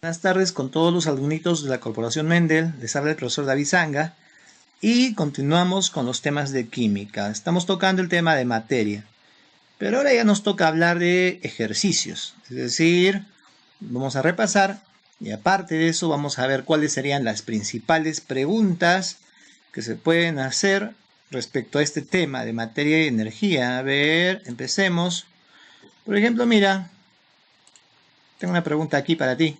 Buenas tardes con todos los alumnitos de la Corporación Mendel. Les habla el profesor David Zanga y continuamos con los temas de química. Estamos tocando el tema de materia, pero ahora ya nos toca hablar de ejercicios. Es decir, vamos a repasar y aparte de eso vamos a ver cuáles serían las principales preguntas que se pueden hacer respecto a este tema de materia y energía. A ver, empecemos. Por ejemplo, mira, tengo una pregunta aquí para ti.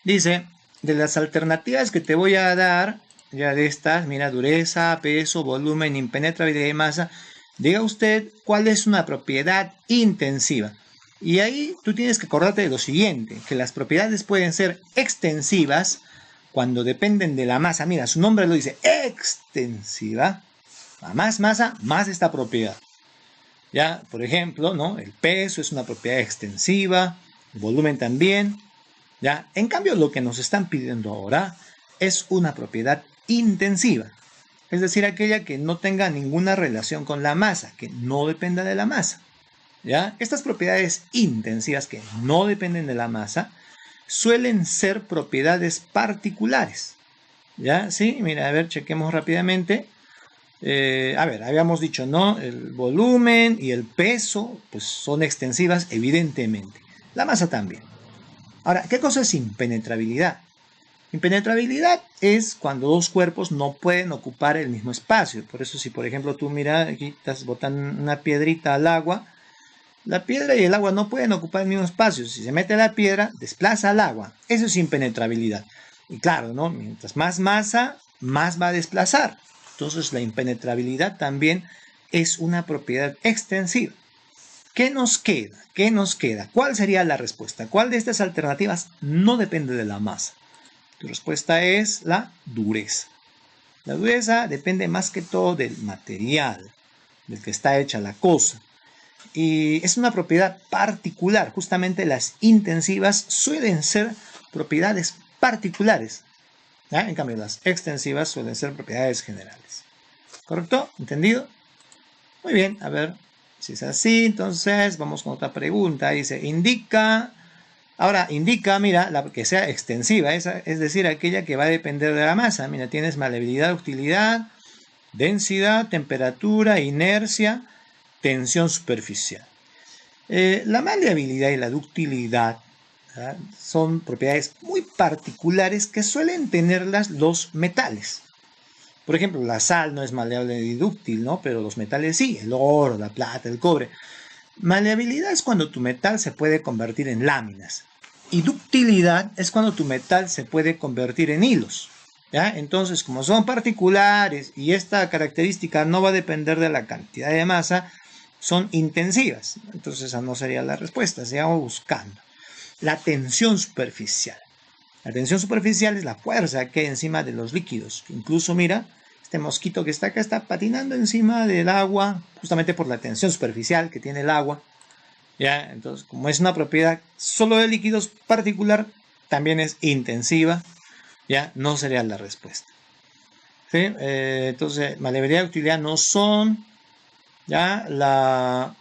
Dice, de las alternativas que te voy a dar, ya de estas, mira, dureza, peso, volumen, impenetrabilidad y masa, diga usted cuál es una propiedad intensiva. Y ahí tú tienes que acordarte de lo siguiente, que las propiedades pueden ser extensivas cuando dependen de la masa. Mira, su nombre lo dice, extensiva. A más masa, más esta propiedad. Ya, por ejemplo, ¿no? El peso es una propiedad extensiva, el volumen también. ¿Ya? En cambio, lo que nos están pidiendo ahora es una propiedad intensiva, es decir, aquella que no tenga ninguna relación con la masa, que no dependa de la masa. ¿Ya? Estas propiedades intensivas que no dependen de la masa suelen ser propiedades particulares. ¿Ya? Sí, mira, a ver, chequemos rápidamente. A ver, habíamos dicho, ¿no? El volumen y el peso pues, son extensivas, evidentemente. La masa también. Ahora, ¿qué cosa es impenetrabilidad? Impenetrabilidad es cuando dos cuerpos no pueden ocupar el mismo espacio. Por eso si por ejemplo tú mira, aquí estás botando una piedrita al agua, la piedra y el agua no pueden ocupar el mismo espacio. Si se mete la piedra, desplaza al agua. Eso es impenetrabilidad. Y claro, ¿no? Mientras más masa, más va a desplazar. Entonces la impenetrabilidad también es una propiedad extensiva. ¿Qué nos queda? ¿Qué nos queda? ¿Cuál sería la respuesta? ¿Cuál de estas alternativas no depende de la masa? Tu respuesta es la dureza. La dureza depende más que todo del material, del que está hecha la cosa. Y es una propiedad particular. Justamente las intensivas suelen ser propiedades particulares. ¿Ya? En cambio, las extensivas suelen ser propiedades generales. ¿Correcto? ¿Entendido? Muy bien, a ver si es así. Entonces, vamos con otra pregunta. Dice, indica... Ahora, indica, mira, la que sea extensiva, es decir, aquella que va a depender de la masa. Mira, tienes maleabilidad, ductilidad, densidad, temperatura, inercia, tensión superficial. La maleabilidad y la ductilidad, ¿verdad? Son propiedades muy particulares que suelen tenerlas los metales. Por ejemplo, la sal no es maleable y dúctil, ¿no? Pero los metales sí, el oro, la plata, el cobre. Maleabilidad es cuando tu metal se puede convertir en láminas. Y ductilidad es cuando tu metal se puede convertir en hilos. ¿Ya? Entonces, como son particulares y esta característica no va a depender de la cantidad de masa, son intensivas. Entonces, esa no sería la respuesta. Sigamos buscando. La tensión superficial. La tensión superficial es la fuerza que hay encima de los líquidos. Incluso, mira, este mosquito que está acá está patinando encima del agua, justamente por la tensión superficial que tiene el agua. ¿Ya? Entonces, como es una propiedad solo de líquidos particular, también es intensiva. ¿Ya? No sería la respuesta. ¿Sí? Entonces, maleabilidad y utilidad no son. ¿Ya? La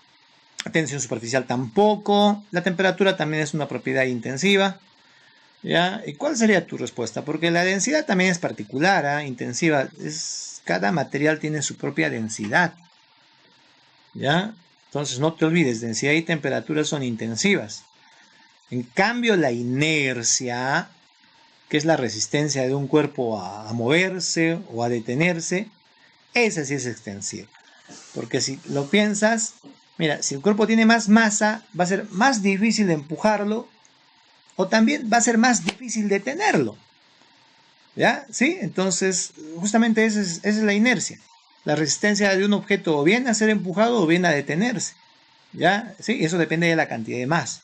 tensión superficial tampoco. La temperatura también es una propiedad intensiva. ¿Ya? ¿Y cuál sería tu respuesta? Porque la densidad también es particular, ¿eh? Intensiva. Cada material tiene su propia densidad. ¿Ya? Entonces no te olvides, densidad y temperatura son intensivas. En cambio, la inercia, que es la resistencia de un cuerpo a moverse o a detenerse, esa sí es extensiva. Porque si lo piensas, mira, si el cuerpo tiene más masa, va a ser más difícil de empujarlo o también va a ser más difícil detenerlo. ¿Ya? ¿Sí? Entonces, justamente esa es la inercia. La resistencia de un objeto o bien a ser empujado o bien a detenerse. ¿Ya? ¿Sí? Eso depende de la cantidad de masa.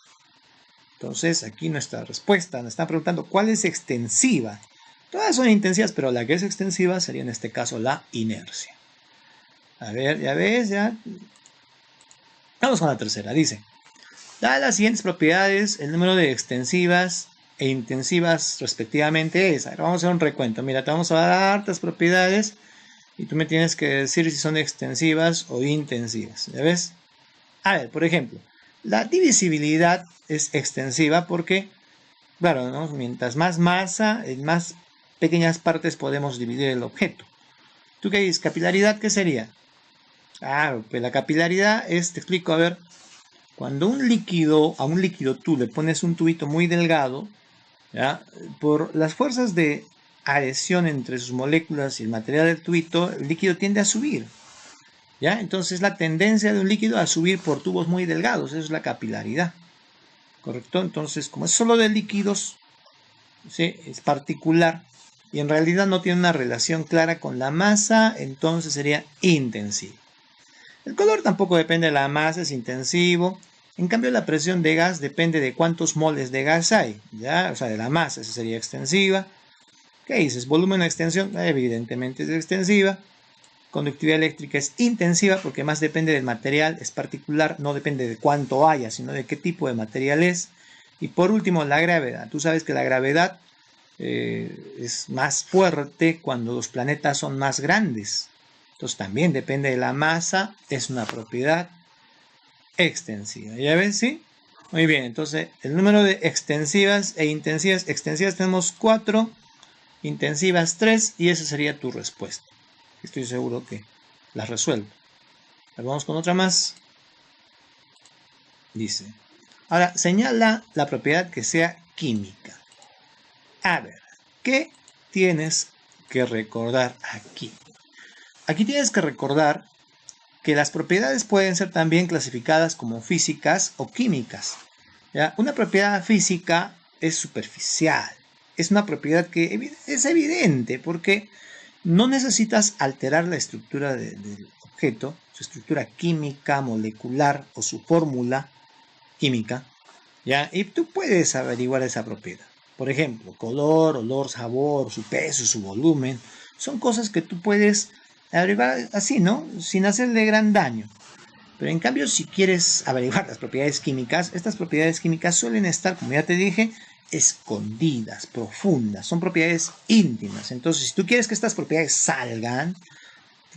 Entonces, aquí nuestra respuesta nos está preguntando cuál es extensiva. Todas son intensivas, pero la que es extensiva sería en este caso la inercia. A ver, ya ves, ya. Vamos con la tercera. Dice, dadas las siguientes propiedades, el número de extensivas e intensivas respectivamente es. Vamos a hacer un recuento. Mira, te vamos a dar hartas propiedades y tú me tienes que decir si son extensivas o intensivas. ¿Ya ves? A ver, por ejemplo, la divisibilidad es extensiva porque Claro, ¿no? Mientras más masa, en más pequeñas partes podemos dividir el objeto. ¿Tú qué dices? ¿Capilaridad qué sería? Claro, pues la capilaridad es, te explico, a ver, cuando a un líquido tú le pones un tubito muy delgado, ¿ya? Por las fuerzas de adhesión entre sus moléculas y el material del tubito, el líquido tiende a subir, ¿ya? Entonces la tendencia de un líquido a subir por tubos muy delgados, eso es la capilaridad, ¿correcto? Entonces, como es solo de líquidos, ¿sí? Es particular y en realidad no tiene una relación clara con la masa, entonces sería intensivo. El color tampoco depende de la masa, es intensivo. En cambio, la presión de gas depende de cuántos moles de gas hay, ¿ya? O sea, de la masa, esa sería extensiva. ¿Qué dices? Volumen o extensión, evidentemente es extensiva. Conductividad eléctrica es intensiva porque más depende del material, es particular, no depende de cuánto haya, sino de qué tipo de material es. Y por último, la gravedad. Tú sabes que la gravedad es más fuerte cuando los planetas son más grandes. Entonces también depende de la masa, es una propiedad extensiva. ¿Ya ves? ¿Sí? Muy bien, entonces el número de extensivas e intensivas. Extensivas tenemos 4, intensivas 3 y esa sería tu respuesta. Estoy seguro que las resuelvo. Vamos con otra más. Dice, ahora señala la propiedad que sea química. A ver, ¿qué tienes que recordar aquí? Aquí tienes que recordar que las propiedades pueden ser también clasificadas como físicas o químicas. ¿Ya? Una propiedad física es superficial, es una propiedad que es evidente porque no necesitas alterar la estructura del objeto, su estructura química, molecular o su fórmula química, ¿ya? Y tú puedes averiguar esa propiedad. Por ejemplo, color, olor, sabor, su peso, su volumen, son cosas que tú puedes averiguar así, ¿no? Sin hacerle gran daño. Pero en cambio, si quieres averiguar las propiedades químicas, estas propiedades químicas suelen estar, como ya te dije, escondidas, profundas, son propiedades íntimas. Entonces, si tú quieres que estas propiedades salgan,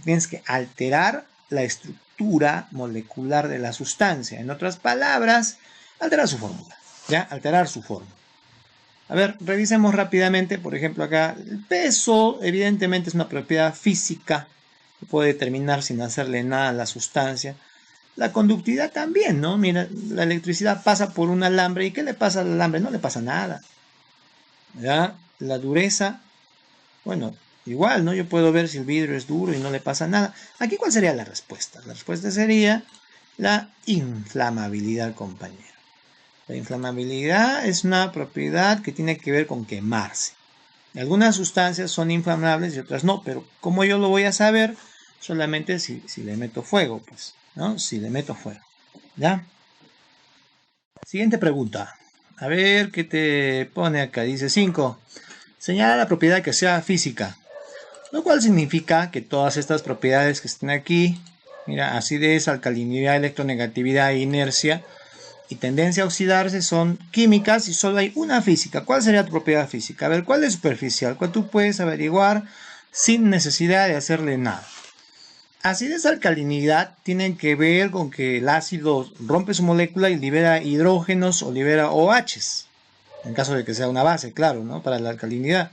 tienes que alterar la estructura molecular de la sustancia. En otras palabras, alterar su fórmula, ¿ya? Alterar su fórmula. A ver, revisemos rápidamente, por ejemplo, acá el peso, evidentemente es una propiedad física que puede determinar sin hacerle nada a la sustancia. La conductividad también, ¿no? Mira, la electricidad pasa por un alambre. ¿Y qué le pasa al alambre? No le pasa nada. ¿Ya? La dureza, bueno, igual, ¿no? Yo puedo ver si el vidrio es duro y no le pasa nada. Aquí, ¿cuál sería la respuesta? La respuesta sería la inflamabilidad, compañero. La inflamabilidad es una propiedad que tiene que ver con quemarse. Algunas sustancias son inflamables y otras no, pero ¿cómo yo lo voy a saber? Solamente si le meto fuego, pues, ¿no? Si le meto fuego, ¿ya? Siguiente pregunta. A ver qué te pone acá. Dice 5. Señala la propiedad que sea física. Lo cual significa que todas estas propiedades que estén aquí, mira, acidez, alcalinidad, electronegatividad e inercia y tendencia a oxidarse son químicas y solo hay una física. ¿Cuál sería tu propiedad física? A ver, ¿cuál es superficial? ¿Cuál tú puedes averiguar sin necesidad de hacerle nada? Acidez, alcalinidad tienen que ver con que el ácido rompe su molécula y libera hidrógenos o libera OHs, en caso de que sea una base, claro, ¿no? Para la alcalinidad.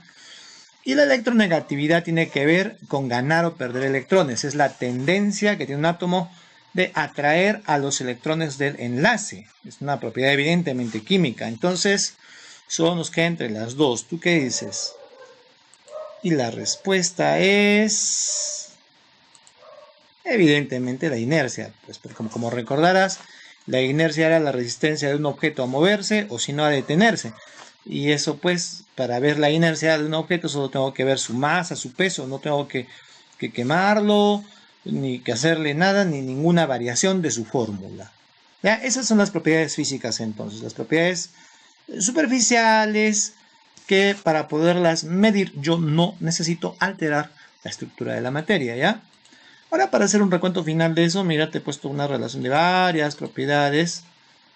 Y la electronegatividad tiene que ver con ganar o perder electrones. Es la tendencia que tiene un átomo de atraer a los electrones del enlace. Es una propiedad evidentemente química. Entonces, solo nos queda entre las dos. ¿Tú qué dices? Y la respuesta es evidentemente la inercia. Pues como recordarás, la inercia era la resistencia de un objeto a moverse o si no a detenerse. Y eso pues, para ver la inercia de un objeto solo tengo que ver su masa, su peso, no tengo que quemarlo, ni que hacerle nada, ni ninguna variación de su fórmula. ¿Ya? Esas son las propiedades físicas entonces, las propiedades superficiales que para poderlas medir yo no necesito alterar la estructura de la materia, ¿ya? Ahora para hacer un recuento final de eso, mira, te he puesto una relación de varias propiedades.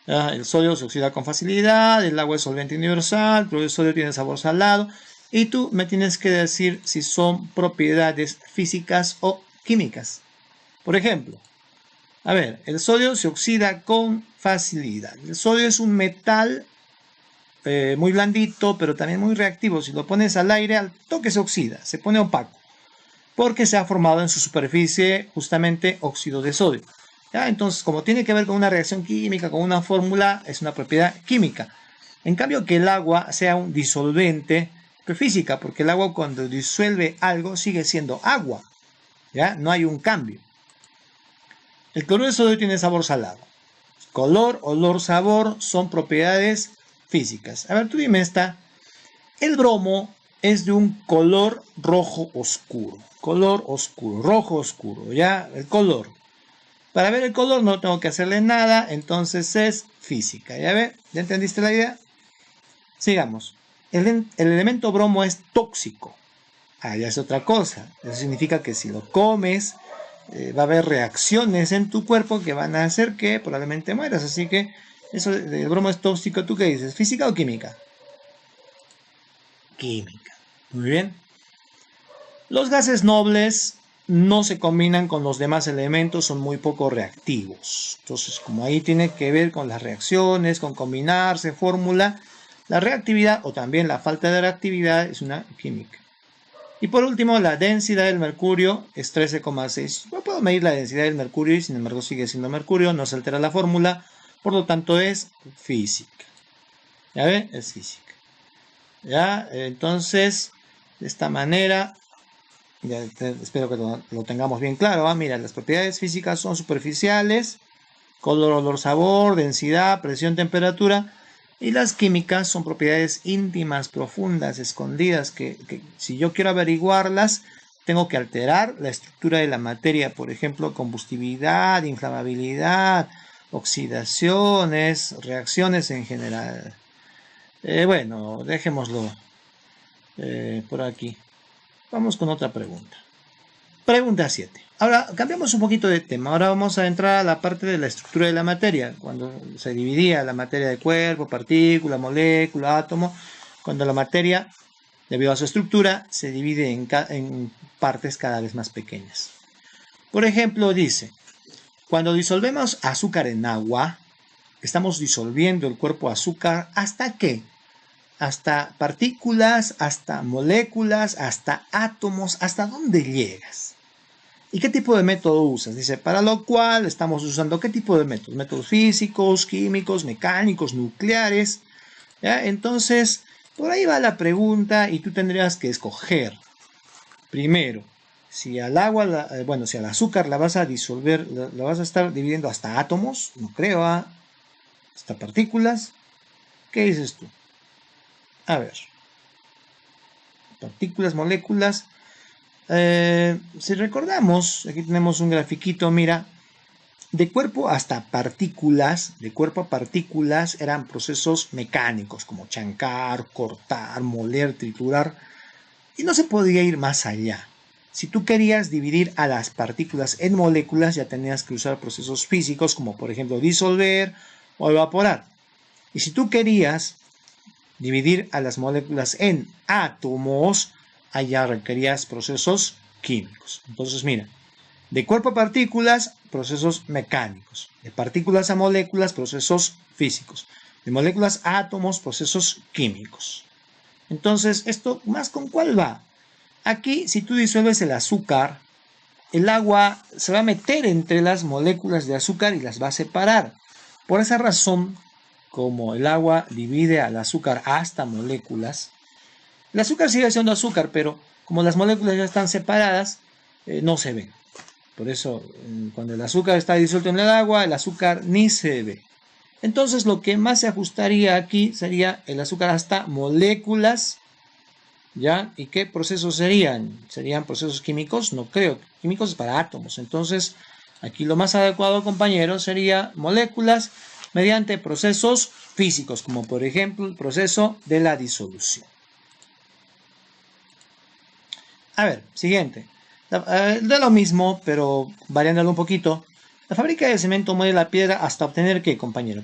El sodio se oxida con facilidad, el agua es solvente universal, pero el sodio tiene sabor salado. Y tú me tienes que decir si son propiedades físicas o químicas. Por ejemplo, a ver, el sodio se oxida con facilidad. El sodio es un metal muy blandito, pero también muy reactivo. Si lo pones al aire, al toque se oxida, se pone opaco, porque se ha formado en su superficie justamente óxido de sodio. ¿Ya? Entonces, como tiene que ver con una reacción química, con una fórmula, es una propiedad química. En cambio, que el agua sea un disolvente, que física, porque el agua cuando disuelve algo sigue siendo agua. ¿Ya? No hay un cambio. El cloruro de sodio tiene sabor salado. Color, olor, sabor son propiedades físicas. A ver, tú dime esta. El bromo es de un color rojo oscuro. Color oscuro, rojo oscuro, ¿ya? El color. Para ver el color no tengo que hacerle nada, entonces es física. ¿Ya ve? ¿Ya entendiste la idea? Sigamos. El elemento bromo es tóxico. Ah, ya es otra cosa. Eso significa que si lo comes, va a haber reacciones en tu cuerpo que van a hacer que probablemente mueras. Así que eso del bromo es tóxico. ¿Tú qué dices? ¿Física o química? Química. Muy bien. Los gases nobles no se combinan con los demás elementos, son muy poco reactivos. Entonces, como ahí tiene que ver con las reacciones, con combinarse, fórmula, la reactividad o también la falta de reactividad es una química. Y por último, la densidad del mercurio es 13,6. No puedo medir la densidad del mercurio y sin embargo sigue siendo mercurio, no se altera la fórmula, por lo tanto es física. ¿Ya ven? Es física. ¿Ya? Entonces, de esta manera, ya espero que lo tengamos bien claro. ¿Ah? Mira, las propiedades físicas son superficiales, color, olor, sabor, densidad, presión, temperatura. Y las químicas son propiedades íntimas, profundas, escondidas, que si yo quiero averiguarlas, tengo que alterar la estructura de la materia. Por ejemplo, combustibilidad, inflamabilidad, oxidaciones, reacciones en general. Bueno, dejémoslo por aquí. Vamos con otra pregunta. Pregunta 7. Ahora cambiamos un poquito de tema. Ahora vamos a entrar a la parte de la estructura de la materia. Cuando se dividía la materia de cuerpo, partícula, molécula, átomo. Cuando la materia, debido a su estructura, se divide en partes cada vez más pequeñas. Por ejemplo, dice, cuando disolvemos azúcar en agua, estamos disolviendo el cuerpo azúcar ¿hasta qué? Hasta partículas, hasta moléculas, hasta átomos, ¿hasta dónde llegas? ¿Y qué tipo de método usas? Dice, para lo cual estamos usando ¿qué tipo de métodos? Métodos físicos, químicos, mecánicos, nucleares. ¿Ya? Entonces, por ahí va la pregunta y tú tendrías que escoger. Primero, si al agua, si al azúcar la vas a disolver, la vas a estar dividiendo hasta átomos, no creo, hasta partículas. ¿Qué dices tú? A ver. Partículas, moléculas. Si recordamos, aquí tenemos un grafiquito, mira, de cuerpo hasta partículas, de cuerpo a partículas eran procesos mecánicos como chancar, cortar, moler, triturar, y no se podía ir más allá. Si tú querías dividir a las partículas en moléculas, ya tenías que usar procesos físicos como por ejemplo disolver o evaporar. Y si tú querías dividir a las moléculas en átomos, allá requerías procesos químicos. Entonces, mira, de cuerpo a partículas, procesos mecánicos. De partículas a moléculas, procesos físicos. De moléculas a átomos, procesos químicos. Entonces, ¿esto más con cuál va? Aquí, si tú disuelves el azúcar, el agua se va a meter entre las moléculas de azúcar y las va a separar. Por esa razón, como el agua divide al azúcar hasta moléculas, el azúcar sigue siendo azúcar, pero como las moléculas ya están separadas, no se ven. Por eso, cuando el azúcar está disuelto en el agua, el azúcar ni se ve. Entonces, lo que más se ajustaría aquí sería el azúcar hasta moléculas, ¿ya? ¿Y qué procesos serían? ¿Serían procesos químicos? No creo. Químicos es para átomos. Entonces, aquí lo más adecuado, compañeros, sería moléculas mediante procesos físicos, como por ejemplo el proceso de la disolución. A ver, siguiente. De lo mismo, pero variándolo un poquito. La fábrica de cemento muele la piedra hasta obtener ¿qué, compañero?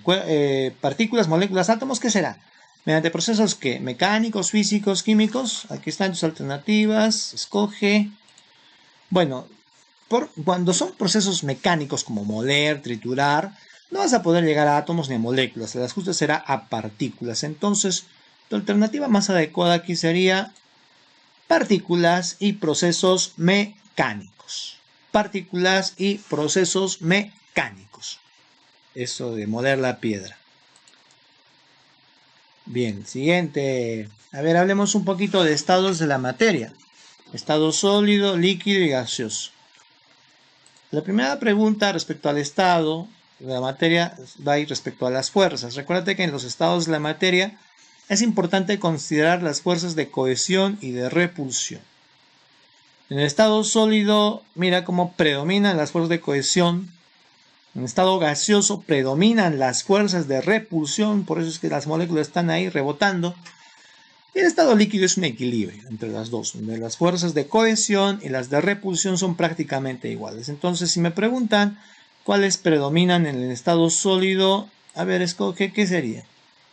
Partículas, moléculas, átomos, ¿qué será? Mediante procesos ¿qué? Mecánicos, físicos, químicos. Aquí están tus alternativas. Escoge. Bueno, cuando son procesos mecánicos como moler, triturar, no vas a poder llegar a átomos ni a moléculas, el ajuste será a partículas. Entonces, tu alternativa más adecuada aquí sería partículas y procesos mecánicos. Partículas y procesos mecánicos. Eso de moler la piedra. Bien, siguiente. A ver, hablemos un poquito de estados de la materia. Estado sólido, líquido y gaseoso. La primera pregunta respecto al estado de la materia va a ir respecto a las fuerzas. Recuérdate que en los estados de la materia es importante considerar las fuerzas de cohesión y de repulsión. En el estado sólido, mira cómo predominan las fuerzas de cohesión. En el estado gaseoso predominan las fuerzas de repulsión, por eso es que las moléculas están ahí rebotando. Y el estado líquido es un equilibrio entre las dos, donde las fuerzas de cohesión y las de repulsión son prácticamente iguales. Entonces, si me preguntan cuáles predominan en el estado sólido, a ver, escoge, ¿qué sería?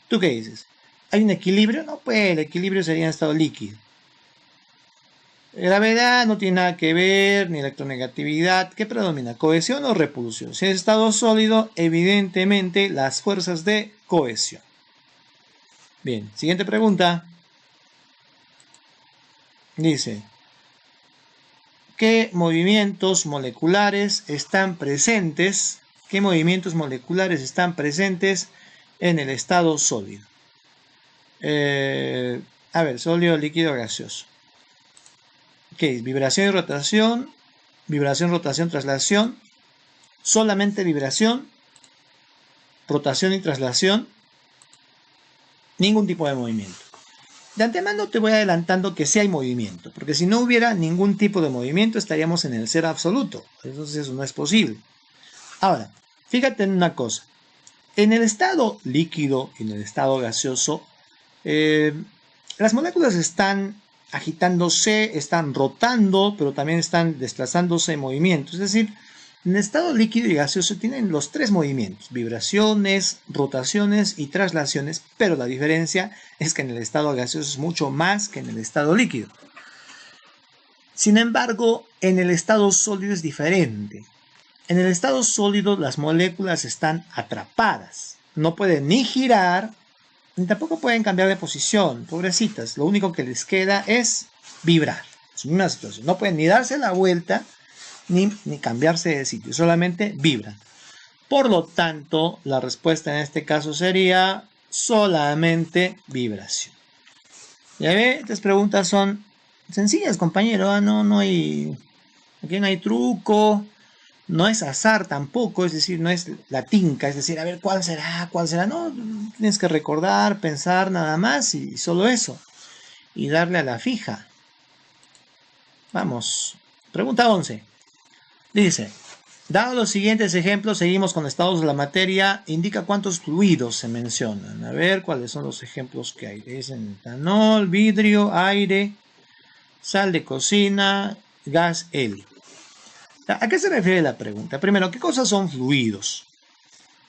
¿Tú qué dices? ¿Hay un equilibrio? No, pues el equilibrio sería en estado líquido. Gravedad no tiene nada que ver, ni electronegatividad. ¿Qué predomina? ¿Cohesión o repulsión? Si es estado sólido, evidentemente las fuerzas de cohesión. Bien, siguiente pregunta. Dice, ¿qué movimientos moleculares están presentes? ¿Qué movimientos moleculares están presentes en el estado sólido? A ver, sólido, líquido, gaseoso. ¿Qué es? Vibración y rotación, rotación, traslación, solamente vibración, rotación y traslación, ningún tipo de movimiento. De antemano te voy adelantando que sí hay movimiento, porque si no hubiera ningún tipo de movimiento estaríamos en el cero absoluto, entonces eso no es posible. Ahora, fíjate en una cosa, en el estado líquido y en el estado gaseoso, las moléculas están agitándose, están rotando, pero también están desplazándose en movimiento. Es decir, en el estado líquido y gaseoso tienen los tres movimientos, vibraciones, rotaciones y traslaciones, pero la diferencia es que en el estado gaseoso es mucho más que en el estado líquido. Sin embargo, en el estado sólido es diferente. En el estado sólido las moléculas están atrapadas, no pueden ni girar, ni tampoco pueden cambiar de posición, pobrecitas. Lo único que les queda es vibrar. Es una situación. No pueden ni darse la vuelta, ni cambiarse de sitio. Solamente vibran. Por lo tanto, la respuesta en este caso sería solamente vibración. Ya ve, estas preguntas son sencillas, compañero. Aquí no hay truco. No es azar tampoco, es decir, no es la tinca, es decir, a ver, ¿cuál será? No, tienes que recordar, pensar nada más y solo eso. Y darle a la fija. Vamos. Pregunta 11. Dice, dado los siguientes ejemplos, seguimos con estados de la materia, indica cuántos fluidos se mencionan. A ver, ¿cuáles son los ejemplos que hay? Dicen etanol, vidrio, aire, sal de cocina, gas, helio. ¿A qué se refiere la pregunta? Primero, ¿qué cosas son fluidos?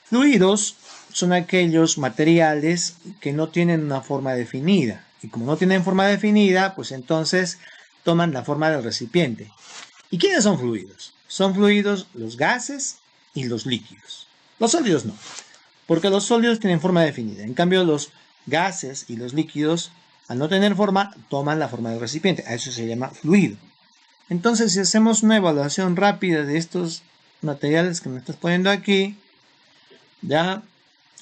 Fluidos son aquellos materiales que no tienen una forma definida. Y como no tienen forma definida, pues entonces toman la forma del recipiente. ¿Y quiénes son fluidos? Son fluidos los gases y los líquidos. Los sólidos no, porque los sólidos tienen forma definida. En cambio, los gases y los líquidos, al no tener forma, toman la forma del recipiente. A eso se llama fluido. Entonces, si hacemos una evaluación rápida de estos materiales que me estás poniendo aquí, ya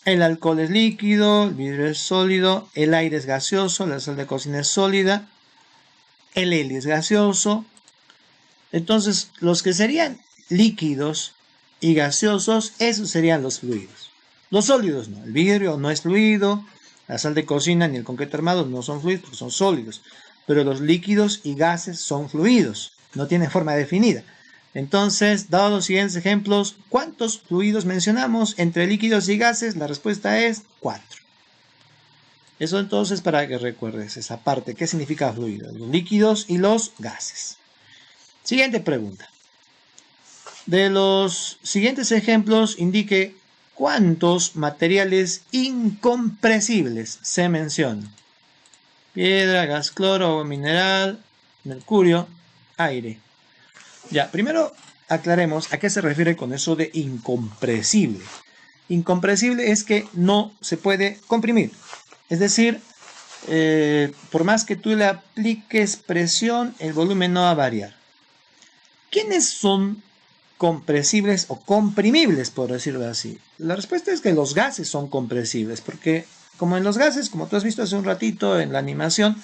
el alcohol es líquido, el vidrio es sólido, el aire es gaseoso, la sal de cocina es sólida, el helio es gaseoso. Entonces, los que serían líquidos y gaseosos, esos serían los fluidos. Los sólidos no, el vidrio no es fluido, la sal de cocina ni el concreto armado no son fluidos porque son sólidos. Pero los líquidos y gases son fluidos, no tienen forma definida. Entonces, dados los siguientes ejemplos, ¿cuántos fluidos mencionamos entre líquidos y gases? La respuesta es 4. Eso entonces para que recuerdes esa parte, ¿qué significa fluido? Los líquidos y los gases. Siguiente pregunta. De los siguientes ejemplos, indique cuántos materiales incompresibles se mencionan. Piedra, gas, cloro, mineral, mercurio, aire. Ya, primero aclaremos a qué se refiere con eso de incompresible. Incompresible es que no se puede comprimir. Es decir, por más que tú le apliques presión, el volumen no va a variar. ¿Quiénes son compresibles o comprimibles, por decirlo así? La respuesta es que los gases son compresibles, porque como en los gases, como tú has visto hace un ratito en la animación,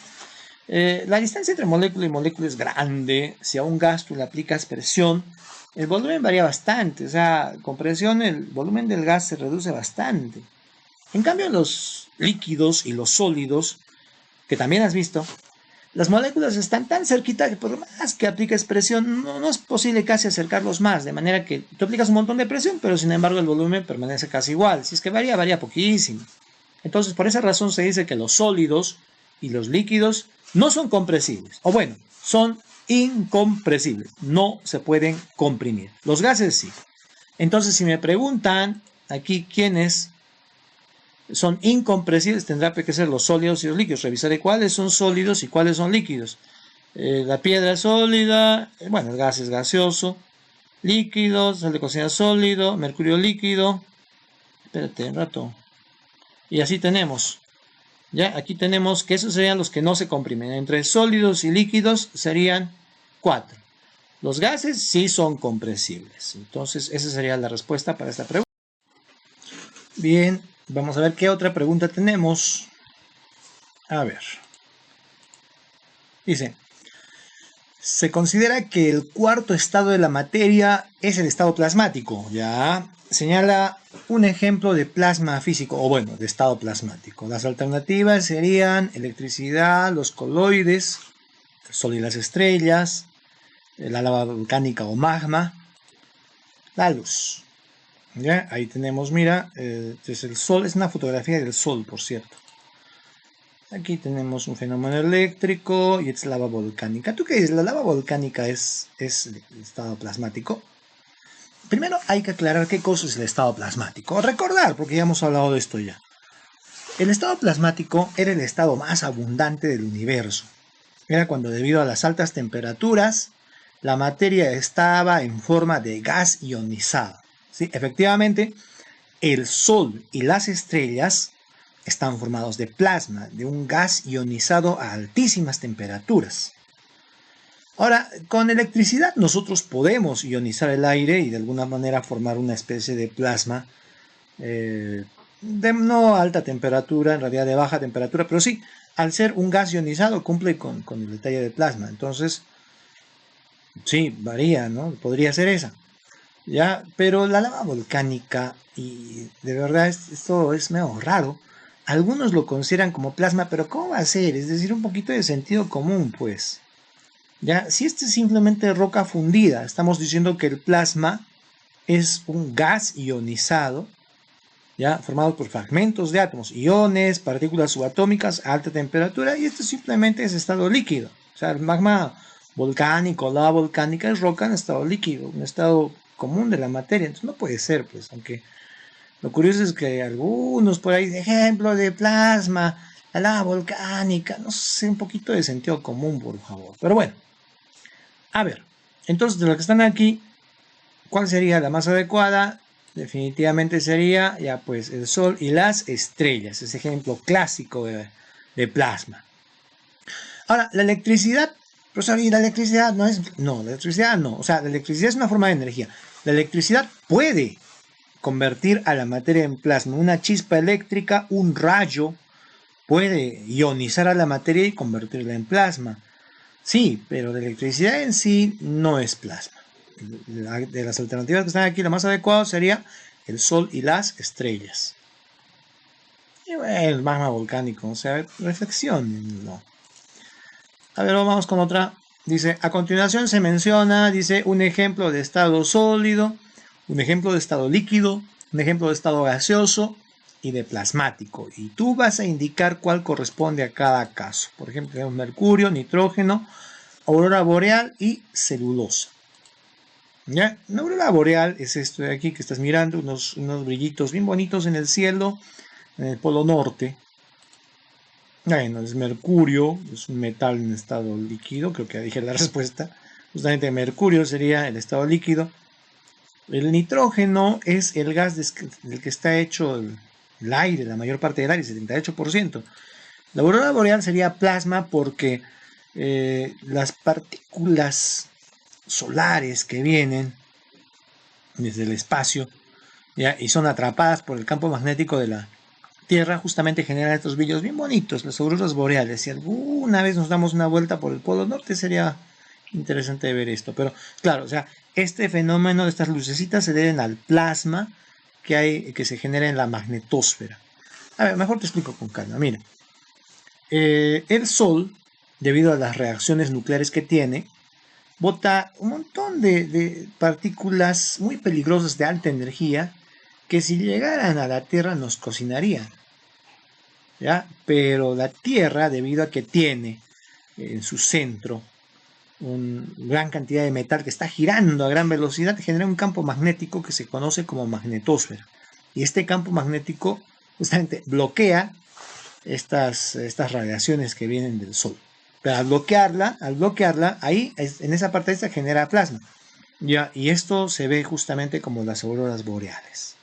la distancia entre molécula y molécula es grande. Si a un gas tú le aplicas presión, el volumen varía bastante. O sea, con presión el volumen del gas se reduce bastante. En cambio, los líquidos y los sólidos, que también has visto, las moléculas están tan cerquita que por más que apliques presión, no es posible casi acercarlos más, de manera que tú aplicas un montón de presión, pero sin embargo el volumen permanece casi igual. Si es que varía poquísimo. Entonces, por esa razón se dice que los sólidos y los líquidos no son compresibles. O bueno, son incompresibles. No se pueden comprimir. Los gases sí. Entonces, si me preguntan aquí quiénes son incompresibles, tendrá que ser los sólidos y los líquidos. Revisaré cuáles son sólidos y cuáles son líquidos. La piedra es sólida, bueno, el gas es gaseoso, líquidos, sal de cocina sólido, mercurio líquido. Espérate un rato. Y así tenemos. Ya, aquí tenemos que esos serían los que no se comprimen. Entre sólidos y líquidos serían 4. Los gases sí son compresibles. Entonces, esa sería la respuesta para esta pregunta. Bien. Vamos a ver qué otra pregunta tenemos. A ver. Dice, se considera que el cuarto estado de la materia es el estado plasmático. Ya. Señala un ejemplo de plasma físico, o bueno, de estado plasmático. Las alternativas serían electricidad, los coloides, el sol y las estrellas, la lava volcánica o magma, la luz. ¿Ya? Ahí tenemos, mira, es el sol, es una fotografía del sol, por cierto. Aquí tenemos un fenómeno eléctrico y es lava volcánica. ¿Tú qué dices? ¿La lava volcánica es el estado plasmático? Primero hay que aclarar qué cosa es el estado plasmático. Recordar, porque ya hemos hablado de esto ya. El estado plasmático era el estado más abundante del universo. Era cuando debido a las altas temperaturas, la materia estaba en forma de gas ionizado. Sí, efectivamente, el Sol y las estrellas están formados de plasma, de un gas ionizado a altísimas temperaturas. Ahora, con electricidad nosotros podemos ionizar el aire y de alguna manera formar una especie de plasma de no alta temperatura, en realidad de baja temperatura, pero sí, al ser un gas ionizado cumple con el detalle de plasma. Entonces, sí, varía, ¿no? Podría ser esa. ¿Ya? Pero la lava volcánica, y de verdad esto es medio raro, algunos lo consideran como plasma, pero ¿cómo va a ser? Es decir, un poquito de sentido común, pues. ¿Ya? Si este es simplemente roca fundida, estamos diciendo que el plasma es un gas ionizado, ¿ya? Formado por fragmentos de átomos, iones, partículas subatómicas a alta temperatura, y este simplemente es estado líquido. O sea, el magma volcánico, lava volcánica es roca en estado líquido, un estado común de la materia. Entonces no puede ser, pues, aunque lo curioso es que algunos por ahí, de ejemplo de plasma, la lava volcánica, no sé, un poquito de sentido común, por favor. Pero bueno, a ver, entonces de los que están aquí, ¿cuál sería la más adecuada? Definitivamente sería, ya pues, el Sol y las estrellas, ese ejemplo clásico de plasma. Ahora, la electricidad, profesor, ¿y la electricidad no es? No, la electricidad no, o sea, la electricidad es una forma de energía. La electricidad puede convertir a la materia en plasma. Una chispa eléctrica, un rayo, puede ionizar a la materia y convertirla en plasma. Sí, pero la electricidad en sí no es plasma. De las alternativas que están aquí, la más adecuada sería el Sol y las estrellas. Y bueno, el magma volcánico, o sea, reflexionenlo. A ver, vamos con otra. Dice, a continuación se menciona, dice, un ejemplo de estado sólido, un ejemplo de estado líquido, un ejemplo de estado gaseoso y de plasmático. Y tú vas a indicar cuál corresponde a cada caso. Por ejemplo, tenemos mercurio, nitrógeno, aurora boreal y celulosa. ¿Ya? La aurora boreal es esto de aquí que estás mirando, unos brillitos bien bonitos en el cielo, en el polo norte. Bueno, es mercurio, es un metal en estado líquido, creo que ya dije la respuesta. Justamente mercurio sería el estado líquido. El nitrógeno es el gas del que está hecho el aire, la mayor parte del aire, 78%. La aurora boreal sería plasma porque las partículas solares que vienen desde el espacio, ¿ya? Y son atrapadas por el campo magnético de la Tierra, justamente generan estos brillos bien bonitos, las auroras boreales. Si alguna vez nos damos una vuelta por el Polo Norte, sería interesante ver esto. Pero claro, o sea, este fenómeno de estas lucecitas se deben al plasma que se genera en la magnetosfera. A ver, mejor te explico con calma. Mira, el Sol, debido a las reacciones nucleares que tiene, bota un montón de partículas muy peligrosas de alta energía que si llegaran a la Tierra nos cocinarían, ¿ya? Pero la Tierra, debido a que tiene en su centro una gran cantidad de metal que está girando a gran velocidad, genera un campo magnético que se conoce como magnetosfera. Y este campo magnético justamente bloquea estas radiaciones que vienen del Sol. Pero al bloquearla, ahí, en esa parte se genera plasma. ¿Ya? Y esto se ve justamente como las auroras boreales.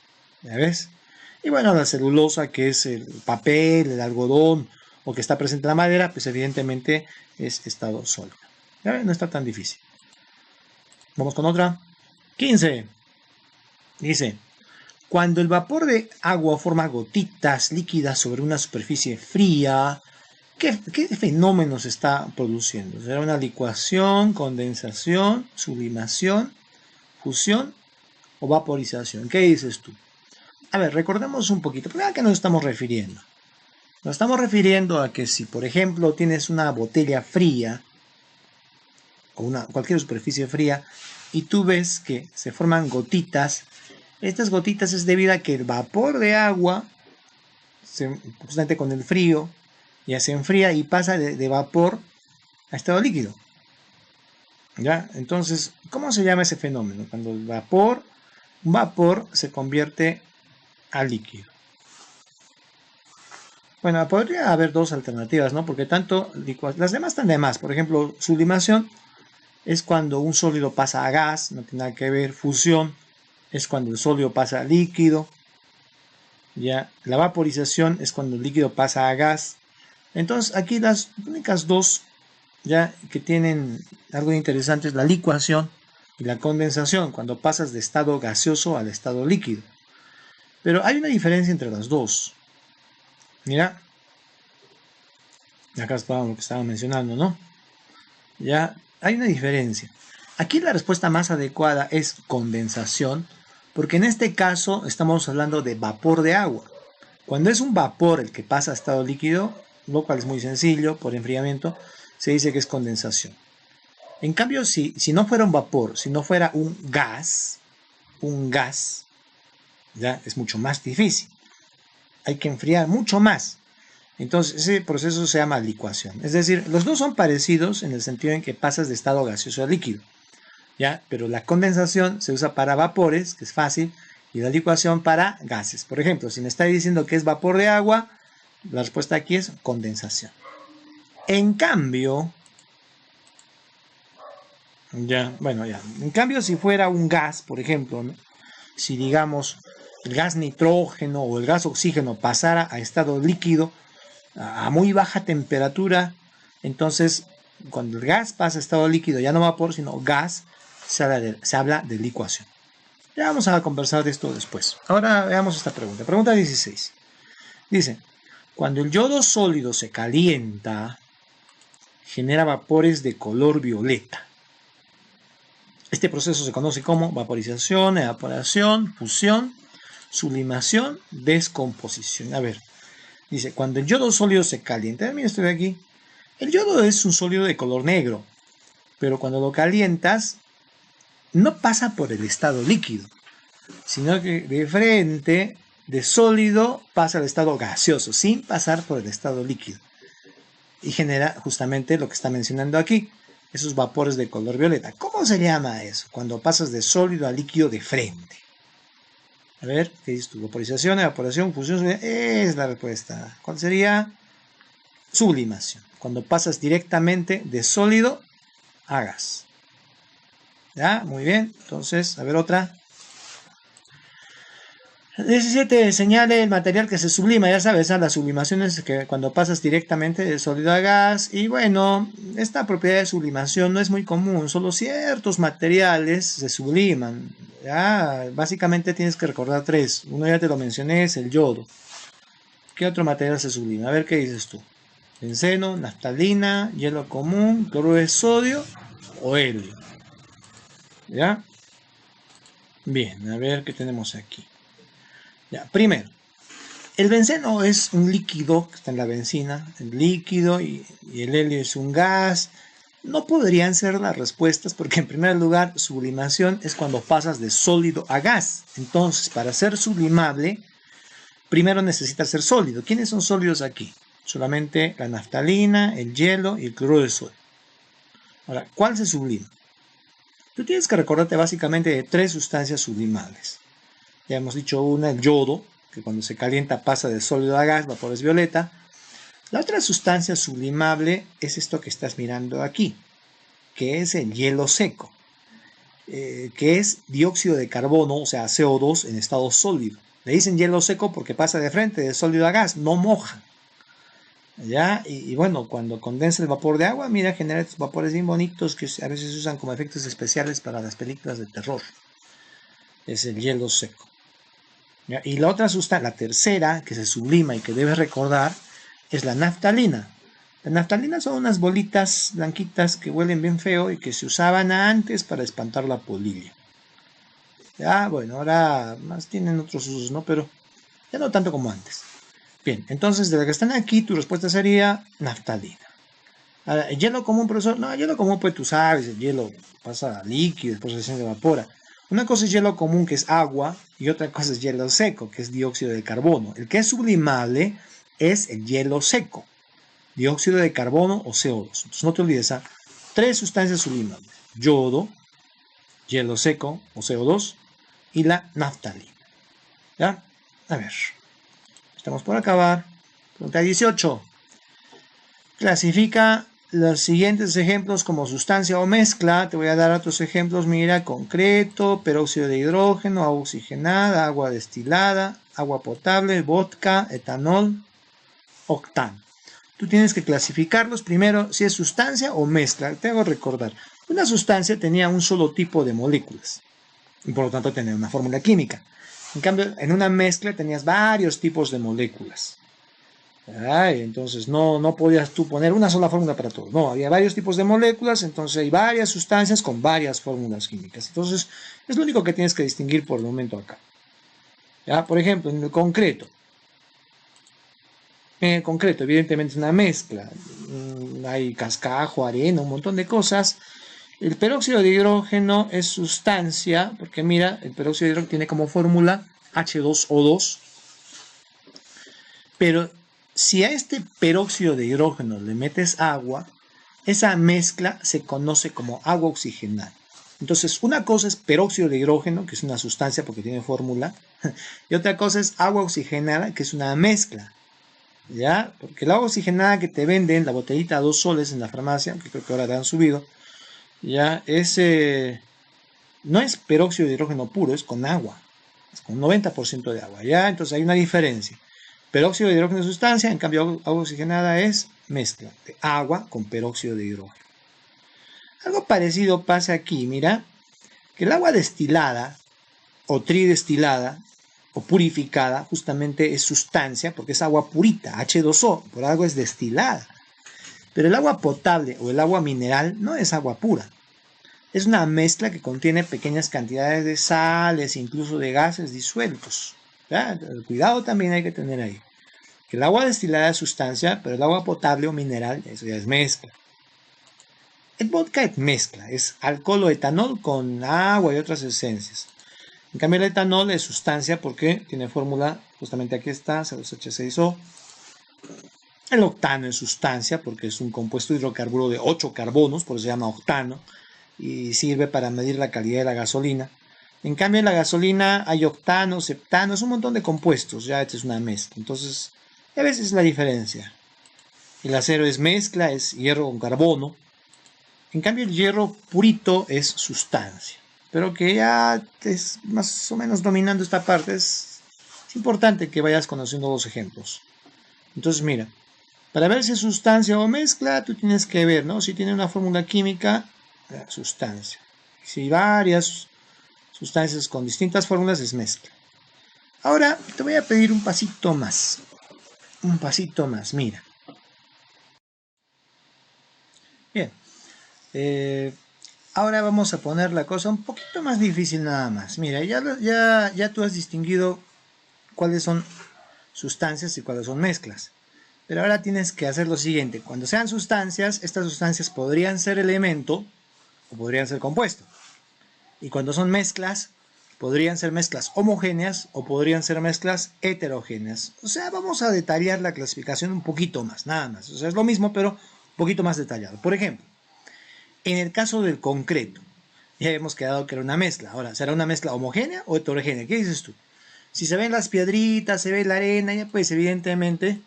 ¿Ya ves? Y bueno, la celulosa, que es el papel, el algodón, o que está presente en la madera, pues evidentemente es estado sólido. ¿Ya ves? No está tan difícil. Vamos con otra. 15. Dice, cuando el vapor de agua forma gotitas líquidas sobre una superficie fría, ¿qué fenómeno se está produciendo? ¿Será una licuación, condensación, sublimación, fusión o vaporización? ¿Qué dices tú? A ver, recordemos un poquito. ¿A qué nos estamos refiriendo? Nos estamos refiriendo a que si, por ejemplo, tienes una botella fría o cualquier superficie fría y tú ves que se forman gotitas, estas gotitas es debido a que el vapor de agua, justamente con el frío, ya se enfría y pasa de vapor a estado líquido. ¿Ya? Entonces, ¿cómo se llama ese fenómeno? Cuando el vapor se convierte a líquido. Bueno, podría haber dos alternativas, ¿no? Porque las demás están de más. Por ejemplo, sublimación es cuando un sólido pasa a gas, no tiene nada que ver. Fusión es cuando el sólido pasa a líquido. Ya, la vaporización es cuando el líquido pasa a gas. Entonces, aquí las únicas dos ya que tienen algo interesante es la licuación y la condensación, cuando pasas de estado gaseoso al estado líquido. Pero hay una diferencia entre las dos. Mira, acá está lo que estaba mencionando, ¿no? Ya hay una diferencia. Aquí la respuesta más adecuada es condensación, porque en este caso estamos hablando de vapor de agua. Cuando es un vapor el que pasa a estado líquido, lo cual es muy sencillo, por enfriamiento, se dice que es condensación. En cambio, si no fuera un vapor, si no fuera un gas, ya es mucho más difícil. Hay que enfriar mucho más. Entonces, ese proceso se llama licuación. Es decir, los dos son parecidos en el sentido en que pasas de estado gaseoso a líquido, ¿ya? Pero la condensación se usa para vapores, que es fácil, y la licuación para gases. Por ejemplo, si me está diciendo que es vapor de agua, la respuesta aquí es condensación. En cambio, en cambio, si fuera un gas, por ejemplo, ¿no? Si digamos el gas nitrógeno o el gas oxígeno pasara a estado líquido a muy baja temperatura, entonces cuando el gas pasa a estado líquido, ya no vapor, sino gas, se habla de licuación. Ya vamos a conversar de esto después. Ahora veamos esta pregunta. Pregunta 16. Dice, cuando el yodo sólido se calienta, genera vapores de color violeta. Este proceso se conoce como vaporización, evaporación, fusión, sublimación, descomposición. A ver, dice, cuando el yodo sólido se calienta, mira, estoy aquí. El yodo es un sólido de color negro, pero cuando lo calientas, no pasa por el estado líquido, sino que de frente, de sólido, pasa al estado gaseoso, sin pasar por el estado líquido. Y genera justamente lo que está mencionando aquí, esos vapores de color violeta. ¿Cómo se llama eso? Cuando pasas de sólido a líquido de frente. A ver, ¿qué dices tú? Vaporización, evaporación, fusión, es la respuesta. ¿Cuál sería? Sublimación. Cuando pasas directamente de sólido a gas. ¿Ya? Muy bien. Entonces, a ver otra. 17. Señale el material que se sublima. Ya sabes, la sublimación es que cuando pasas directamente de sólido a gas. Y bueno, esta propiedad de sublimación no es muy común. Solo ciertos materiales se subliman. Ya, básicamente tienes que recordar tres. Uno ya te lo mencioné, es el yodo. ¿Qué otro material se sublima? A ver qué dices tú. Benceno, naftalina, hielo común, cloruro de sodio o helio. ¿Ya? Bien, a ver qué tenemos aquí. Ya, primero, el benceno es un líquido que está en la benzina, el líquido y el helio es un gas. No podrían ser las respuestas porque en primer lugar, sublimación es cuando pasas de sólido a gas. Entonces, para ser sublimable, primero necesita ser sólido. ¿Quiénes son sólidos aquí? Solamente la naftalina, el hielo y el cloruro de sodio. Ahora, ¿cuál se sublima? Tú tienes que recordarte básicamente de tres sustancias sublimables. Ya hemos dicho una, el yodo, que cuando se calienta pasa de sólido a gas, vapores violeta. La otra sustancia sublimable es esto que estás mirando aquí, que es el hielo seco, que es dióxido de carbono, o sea, CO2 en estado sólido. Le dicen hielo seco porque pasa de frente de sólido a gas, no moja. ¿Ya? Y bueno, cuando condensa el vapor de agua, mira, genera estos vapores bien bonitos que a veces se usan como efectos especiales para las películas de terror. Es el hielo seco. ¿Ya? Y la otra sustancia, la tercera, que se sublima y que debes recordar, es la naftalina. La naftalina son unas bolitas blanquitas que huelen bien feo y que se usaban antes para espantar la polilla. Ya, bueno, ahora más tienen otros usos, ¿no? Pero ya no tanto como antes. Bien, entonces de lo que están aquí, tu respuesta sería naftalina. Ahora, ¿el hielo común, profesor? No, el hielo común, pues tú sabes, el hielo pasa a líquido, después se evapora. Una cosa es hielo común, que es agua, y otra cosa es hielo seco, que es dióxido de carbono. El que es sublimable es el hielo seco, dióxido de carbono o CO2. Entonces no te olvides, tres sustancias sublimables: yodo, hielo seco o CO2 y la naftalina. ¿Ya? A ver, estamos por acabar. Pregunta 18. Clasifica los siguientes ejemplos como sustancia o mezcla. Te voy a dar otros ejemplos. Mira, concreto, peróxido de hidrógeno, agua oxigenada, agua destilada, agua potable, vodka, etanol, octano. Tú tienes que clasificarlos primero si es sustancia o mezcla. Te hago recordar. Una sustancia tenía un solo tipo de moléculas y por lo tanto tenía una fórmula química. En cambio, en una mezcla tenías varios tipos de moléculas. Entonces no podías tú poner una sola fórmula para todo. No, había varios tipos de moléculas, entonces hay varias sustancias con varias fórmulas químicas. Entonces, es lo único que tienes que distinguir por el momento acá. ¿Ya? Por ejemplo, en el concreto. En el concreto, evidentemente es una mezcla. Hay cascajo, arena, un montón de cosas. El peróxido de hidrógeno es sustancia, porque mira, el peróxido de hidrógeno tiene como fórmula H2O2. Pero si a este peróxido de hidrógeno le metes agua, esa mezcla se conoce como agua oxigenada. Entonces, una cosa es peróxido de hidrógeno, que es una sustancia porque tiene fórmula, y otra cosa es agua oxigenada, que es una mezcla. ¿Ya? Porque el agua oxigenada que te venden, la botellita a 2 soles en la farmacia, que creo que ahora la han subido, ya no es peróxido de hidrógeno puro, es con agua, es con 90% de agua, ¿ya? Entonces hay una diferencia. Peróxido de hidrógeno es sustancia, en cambio agua oxigenada es mezcla de agua con peróxido de hidrógeno. Algo parecido pasa aquí, mira, que el agua destilada o tridestilada o purificada justamente es sustancia porque es agua purita, H2O, por algo es destilada. Pero el agua potable o el agua mineral no es agua pura. Es una mezcla que contiene pequeñas cantidades de sales, incluso de gases disueltos. ¿Ya? Cuidado también hay que tener ahí. Que el agua destilada es sustancia, pero el agua potable o mineral, eso ya es mezcla. El vodka es mezcla, es alcohol o etanol con agua y otras esencias. En cambio el etanol es sustancia porque tiene fórmula, justamente aquí está, C2H6O. El octano es sustancia porque es un compuesto hidrocarburo de 8 carbonos, por eso se llama octano, y sirve para medir la calidad de la gasolina. En cambio en la gasolina hay octanos, heptanos, un montón de compuestos, ya esta es una mezcla. Entonces, a veces es la diferencia. El acero es mezcla, es hierro con carbono. En cambio el hierro purito es sustancia. Pero que ya es más o menos dominando esta parte, es importante que vayas conociendo los ejemplos. Entonces, mira, para ver si es sustancia o mezcla, tú tienes que ver, ¿no? Si tiene una fórmula química, la sustancia. Si hay varias sustancias con distintas fórmulas, es mezcla. Ahora te voy a pedir un pasito más. Un pasito más, mira. Bien. Ahora vamos a poner la cosa un poquito más difícil nada más. Mira, ya tú has distinguido cuáles son sustancias y cuáles son mezclas. Pero ahora tienes que hacer lo siguiente. Cuando sean sustancias, estas sustancias podrían ser elemento o podrían ser compuesto. Y cuando son mezclas, podrían ser mezclas homogéneas o podrían ser mezclas heterogéneas. O sea, vamos a detallar la clasificación un poquito más, nada más. O sea, es lo mismo, pero un poquito más detallado. Por ejemplo, en el caso del concreto, ya hemos quedado que era una mezcla. Ahora, ¿será una mezcla homogénea o heterogénea? ¿Qué dices tú? Si se ven las piedritas, se ve la arena, ya pues evidentemente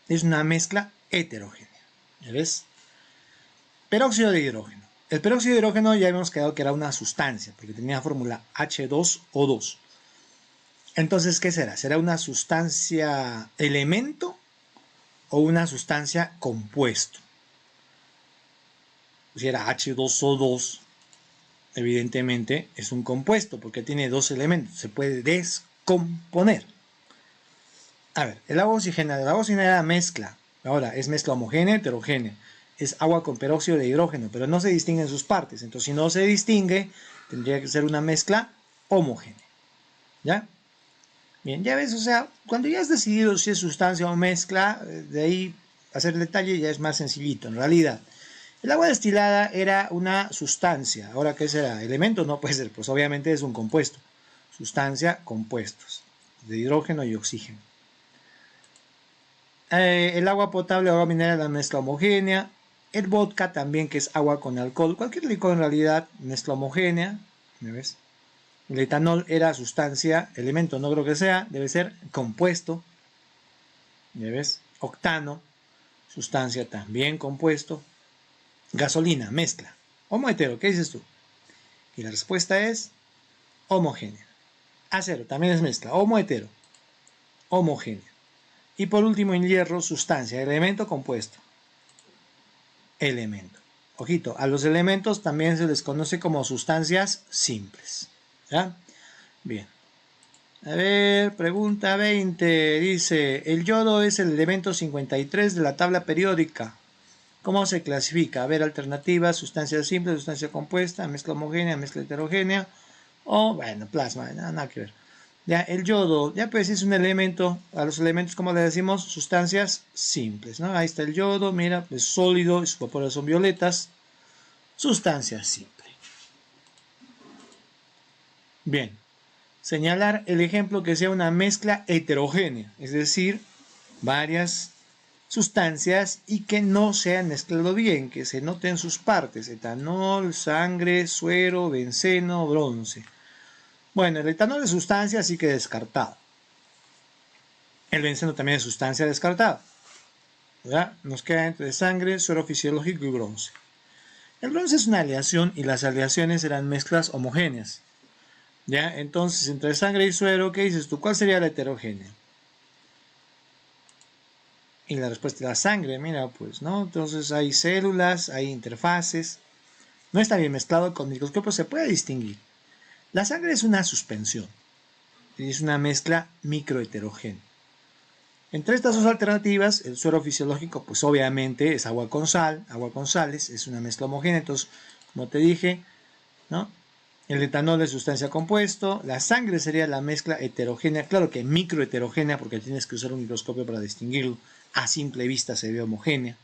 es una mezcla heterogénea. ¿Ya ves? Peróxido de hidrógeno. El peróxido de hidrógeno ya hemos quedado que era una sustancia, porque tenía fórmula H2O2. Entonces, ¿qué será? ¿Será una sustancia elemento o una sustancia compuesto? Si era H2O2, evidentemente es un compuesto, porque tiene dos elementos, se puede descomponer. A ver, el agua oxigenada era mezcla. Ahora, ¿es mezcla homogénea, heterogénea? Es agua con peróxido de hidrógeno, pero no se distinguen sus partes. Entonces, si no se distingue, tendría que ser una mezcla homogénea. ¿Ya? Bien, ya ves, o sea, cuando ya has decidido si es sustancia o mezcla, de ahí hacer el detalle ya es más sencillito. En realidad, el agua destilada era una sustancia. Ahora, ¿qué será? ¿Elemento? No puede ser, pues obviamente es un compuesto. Sustancia, compuestos, de hidrógeno y oxígeno. El agua potable, agua mineral, la mezcla homogénea. El vodka también, que es agua con alcohol. Cualquier licor en realidad, mezcla homogénea. ¿Me ves? El etanol era sustancia, elemento, no creo que sea, debe ser compuesto. ¿Me ves? Octano, sustancia también compuesto. Gasolina, mezcla. Homo hetero, ¿qué dices tú? Y la respuesta es homogénea. Acero, también es mezcla. Homo hetero, homogénea. Y por último, en hierro, sustancia, elemento compuesto. Elemento. Ojito, a los elementos también se les conoce como sustancias simples. ¿Ya? Bien. A ver, pregunta 20. Dice, el yodo es el elemento 53 de la tabla periódica. ¿Cómo se clasifica? A ver, alternativas, sustancia simple, sustancia compuesta, mezcla homogénea, mezcla heterogénea. O, bueno, plasma, nada que ver. Ya, el yodo, ya pues es un elemento, a los elementos, como le decimos, sustancias simples, ¿no? Ahí está el yodo, mira, es sólido, sus vaporas son violetas, sustancia simple. Bien, señalar el ejemplo que sea una mezcla heterogénea, es decir, varias sustancias y que no se han mezclado bien, que se noten sus partes, etanol, sangre, suero, benceno, bronce. Bueno, el etanol es sustancia, así que descartado. El benceno también es sustancia descartada. ¿Verdad? Nos queda entre sangre, suero fisiológico y bronce. El bronce es una aleación y las aleaciones eran mezclas homogéneas. ¿Ya? Entonces, entre sangre y suero, ¿qué dices tú? ¿Cuál sería la heterogénea? Y la respuesta es la sangre, mira, pues, ¿no? Entonces hay células, hay interfaces. No está bien mezclado, con microscopio se puede distinguir. La sangre es una suspensión. Y es una mezcla microheterogénea. Entre estas dos alternativas, el suero fisiológico, pues obviamente es agua con sal, agua con sales, es una mezcla homogénea. Entonces, como te dije, ¿no? El etanol es sustancia compuesto, la sangre sería la mezcla heterogénea, claro que microheterogénea porque tienes que usar un microscopio para distinguirlo, a simple vista se ve homogénea.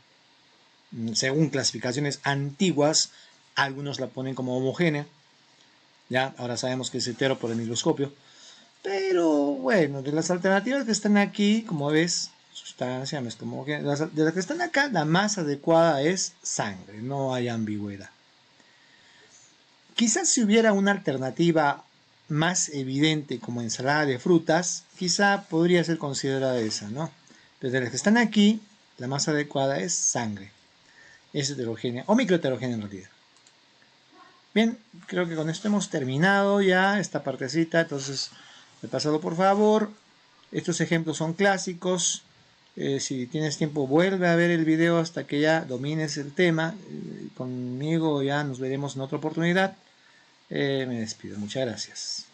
Según clasificaciones antiguas, algunos la ponen como homogénea, ya, ahora sabemos que es hetero por el microscopio, pero bueno, de las alternativas que están aquí, como ves, sustancia, mezcla homogénea, de las que están acá, la más adecuada es sangre, no hay ambigüedad. Quizás si hubiera una alternativa más evidente como ensalada de frutas, quizá podría ser considerada esa, ¿no? Pero de las que están aquí, la más adecuada es sangre. Es heterogénea, o microheterogénea en realidad. Bien, creo que con esto hemos terminado ya esta partecita, entonces repásalo por favor. Estos ejemplos son clásicos. Si tienes tiempo, vuelve a ver el video hasta que ya domines el tema. Conmigo ya nos veremos en otra oportunidad. Me despido. Muchas gracias.